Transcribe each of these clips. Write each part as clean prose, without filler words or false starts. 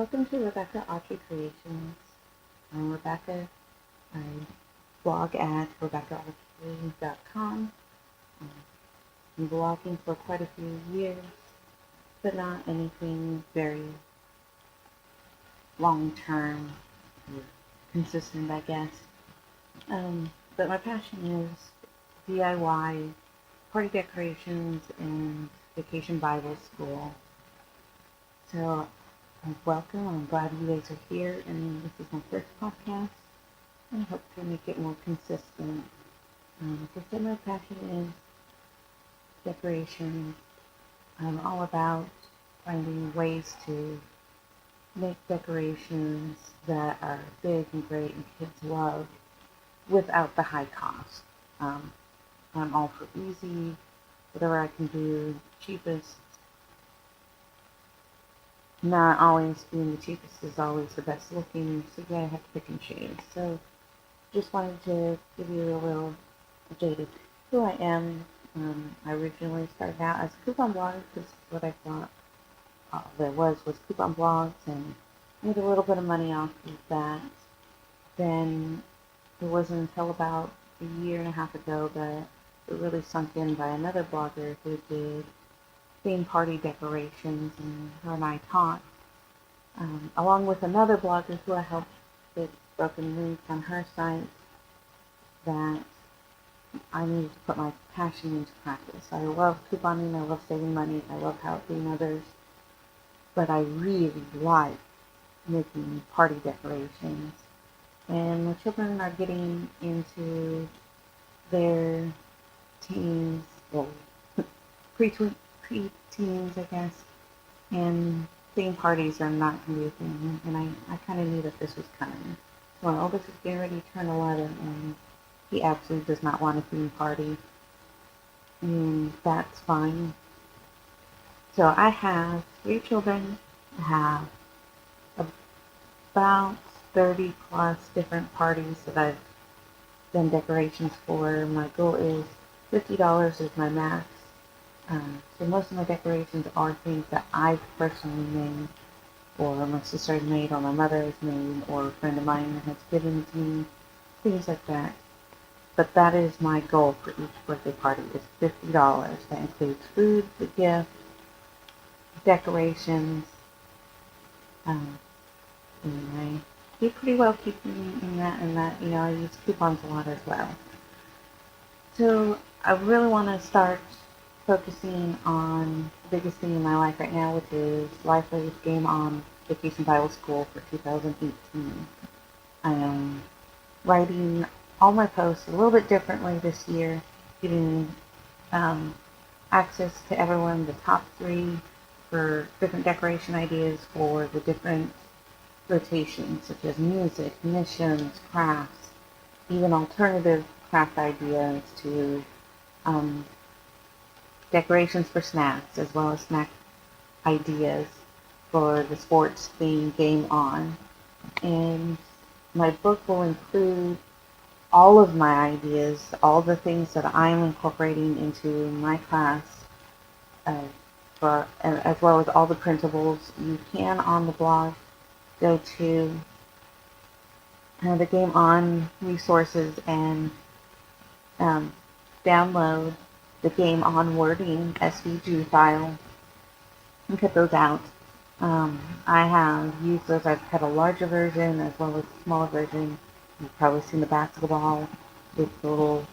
Welcome to Rebecca Autry Creations. I'm Rebecca. I blog at RebeccaAutry.com. I've been blogging for quite a few years, but not anything very long-term or consistent, I guess. But my passion is DIY, party decorations, and vacation Bible school. So welcome. I'm glad you guys are here, and this is my first podcast. I hope to make it more consistent. Like I said, my passion is decorations. I'm all about finding ways to make decorations that are big and great and kids love without the high cost. I'm all for easy, whatever I can do, cheapest. Not always being the cheapest is always the best looking, so you gotta have to pick and choose. So just wanted to give you a little update of who I am. I originally started out as a coupon blogger because what I thought there was coupon blogs, and made a little bit of money off of that. Then it wasn't until about a year and a half ago that it really sunk in by another blogger who did theme party decorations, and her and I taught, along with another blogger who I helped with broken links on her site, that I needed to put my passion into practice. I love couponing, I love saving money, I love helping others, but I really like making party decorations. And my children are getting into their teens, well, pre-teens, I guess, and theme parties are not going to be a thing, and I kind of knew that this was coming. So my oldest is getting ready to turn 11, and he absolutely does not want a theme party, and that's fine. So I have 3 children. I have about 30 plus different parties that I've done decorations for. My goal is $50 is my max. So most of my decorations are things that I've personally made, or my sister has made, or my mother has made, or a friend of mine has given to me, things like that. But that is my goal for each birthday party, is $50. That includes food, the gift, decorations, and I do pretty well keeping in that, I use coupons a lot as well. So I really want to start focusing on the biggest thing in my life right now, which is Lifeway's Game On Vacation Bible School for 2018. I am writing all my posts a little bit differently this year, giving access to everyone, the top 3 for different decoration ideas for the different rotations, such as music, missions, crafts, even alternative craft ideas to decorations for snacks, as well as snack ideas for the sports theme Game On. And my book will include all of my ideas, all the things that I'm incorporating into my class, as well as all the printables. You can, on the blog, go to the Game On resources and download the Game On wording SVG file and cut those out. I have used those. I've cut a larger version as well as a smaller version. You've probably seen the basketball with the little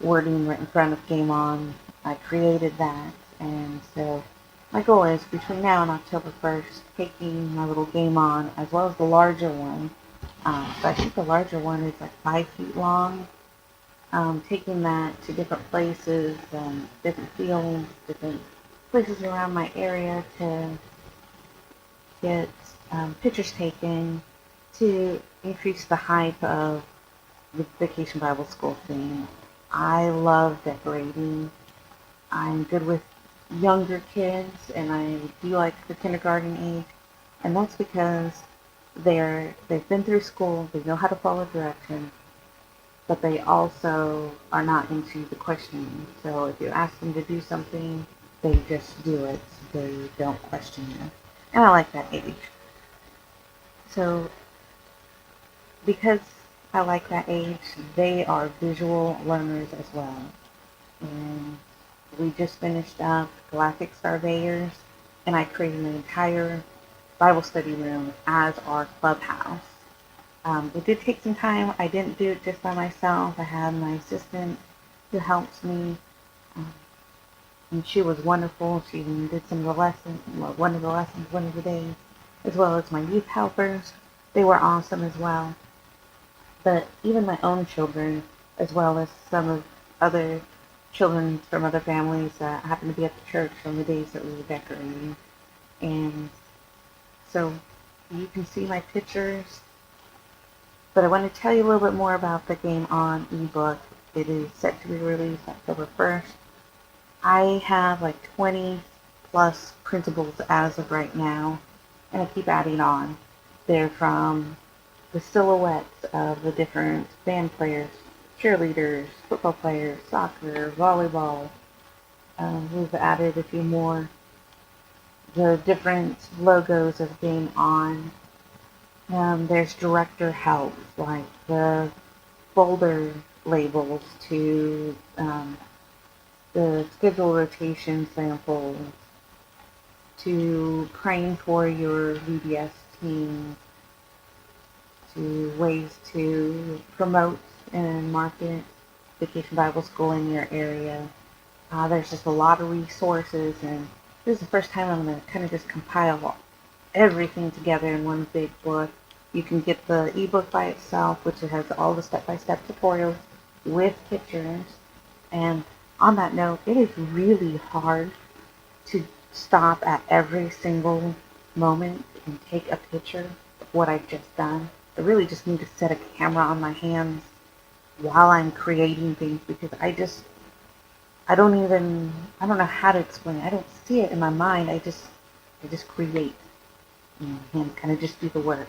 wording right in front of Game On. I created that, and so my goal is between now and October 1st, taking my little Game On as well as the larger one. So I think the larger one is like 5 feet long. Taking that to different places, different fields, different places around my area to get pictures taken to increase the hype of the Vacation Bible School theme. I love decorating. I'm good with younger kids, and I do like the kindergarten age, and that's because they've been through school, they know how to follow directions, but they also are not into the questioning. So if you ask them to do something, they just do it. They don't question you. And I like that age. So because I like that age, they are visual learners as well. And we just finished up Galactic Surveyors, and I created an entire Bible study room as our clubhouse. It did take some time. I didn't do it just by myself. I had my assistant who helps me, um, and she was wonderful. She even did some of the lessons, well, one of the lessons, one of the days, as well as my youth helpers. They were awesome as well. But even my own children, as well as some of other children from other families that happened to be at the church on the days that we were decorating. And so you can see my pictures. But I want to tell you a little bit more about the Game On ebook. It is set to be released October 1st. I have like 20 plus printables as of right now, and I keep adding on. They're from the silhouettes of the different band players, cheerleaders, football players, soccer, volleyball. We've added a few more. The different logos of Game On. There's director help, like the folder labels to the schedule rotation samples to praying for your VBS team to ways to promote and market Vacation Bible School in your area. There's just a lot of resources, and this is the first time I'm going to kind of just compile everything together in one big book. You can get the ebook by itself, which has all the step-by-step tutorials with pictures. And on that note, it is really hard to stop at every single moment and take a picture of what I've just done. I really just need to set a camera on my hands while I'm creating things, because I don't know how to explain it. I don't see it in my mind. I just create. And my hands kind of just do the work.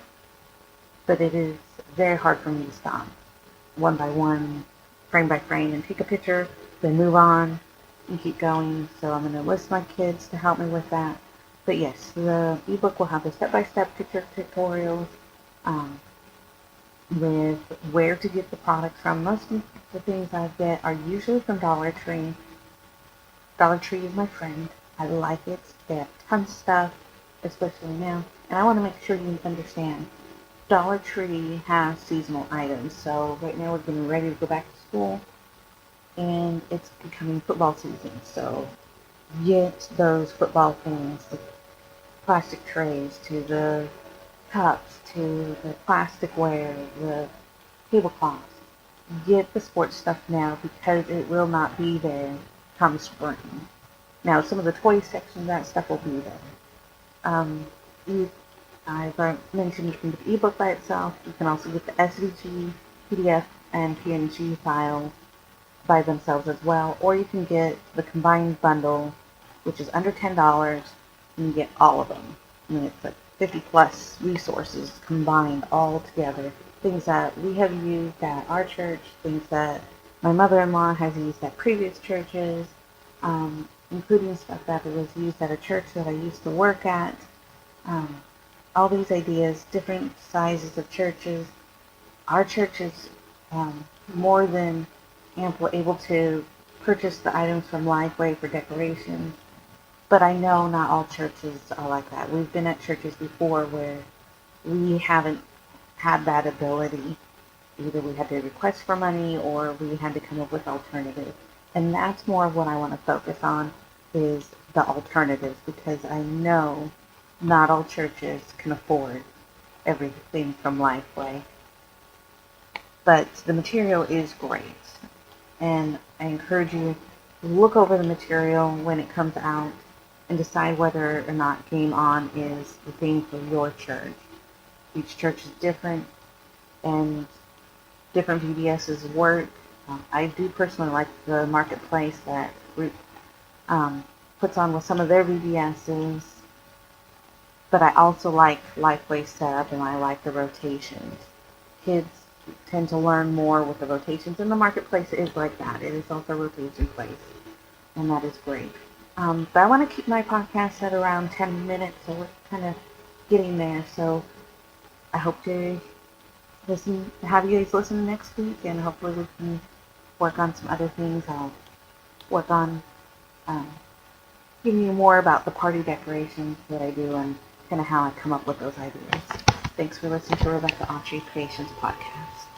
But it is very hard for me to stop one by one, frame by frame, and take a picture, then move on and keep going. So I'm going to list my kids to help me with that. But yes, the ebook will have the step-by-step picture tutorials um, with where to get the products from. Most of the things I get are usually from Dollar Tree. Dollar Tree is my friend. I like it. They have tons of stuff, especially now. And I want to make sure you understand. Dollar Tree has seasonal items. So right now we're getting ready to go back to school, and it's becoming football season. So get those football things, the plastic trays to the cups to the plasticware, the tablecloths. Get the sports stuff now, because it will not be there come spring. Now some of the toy sections, that stuff will be there. Um, you, I've mentioned you can get the ebook by itself. You can also get the SVG, PDF, and PNG files by themselves as well. Or you can get the combined bundle, which is under $10. And you get all of them. I mean, it's like 50 plus resources combined all together. Things that we have used at our church, things that my mother-in-law has used at previous churches, including stuff that was used at a church that I used to work at. All these ideas, different sizes of churches. Our church is more than ample able to purchase the items from Lifeway for decoration. But I know not all churches are like that. We've been at churches before where we haven't had that ability. Either we had to request for money or we had to come up with alternatives. And that's more of what I want to focus on, is the alternatives, because I know not all churches can afford everything from Lifeway. But the material is great. And I encourage you to look over the material when it comes out and decide whether or not Game On is the thing for your church. Each church is different, and different VBSs work. I do personally like the marketplace that group puts on with some of their VBSs, but I also like Lifeway setup, and I like the rotations. Kids tend to learn more with the rotations, and the marketplace is like that. It is also a rotation place, and that is great. But I want to keep my podcast at around 10 minutes, so we're kind of getting there. So I hope to have you guys listen next week, and hopefully we can work on some other things. I'll work on um, giving you more about the party decorations that I do and kind of how I come up with those ideas. Thanks for listening to Rebecca Autry Creations podcast.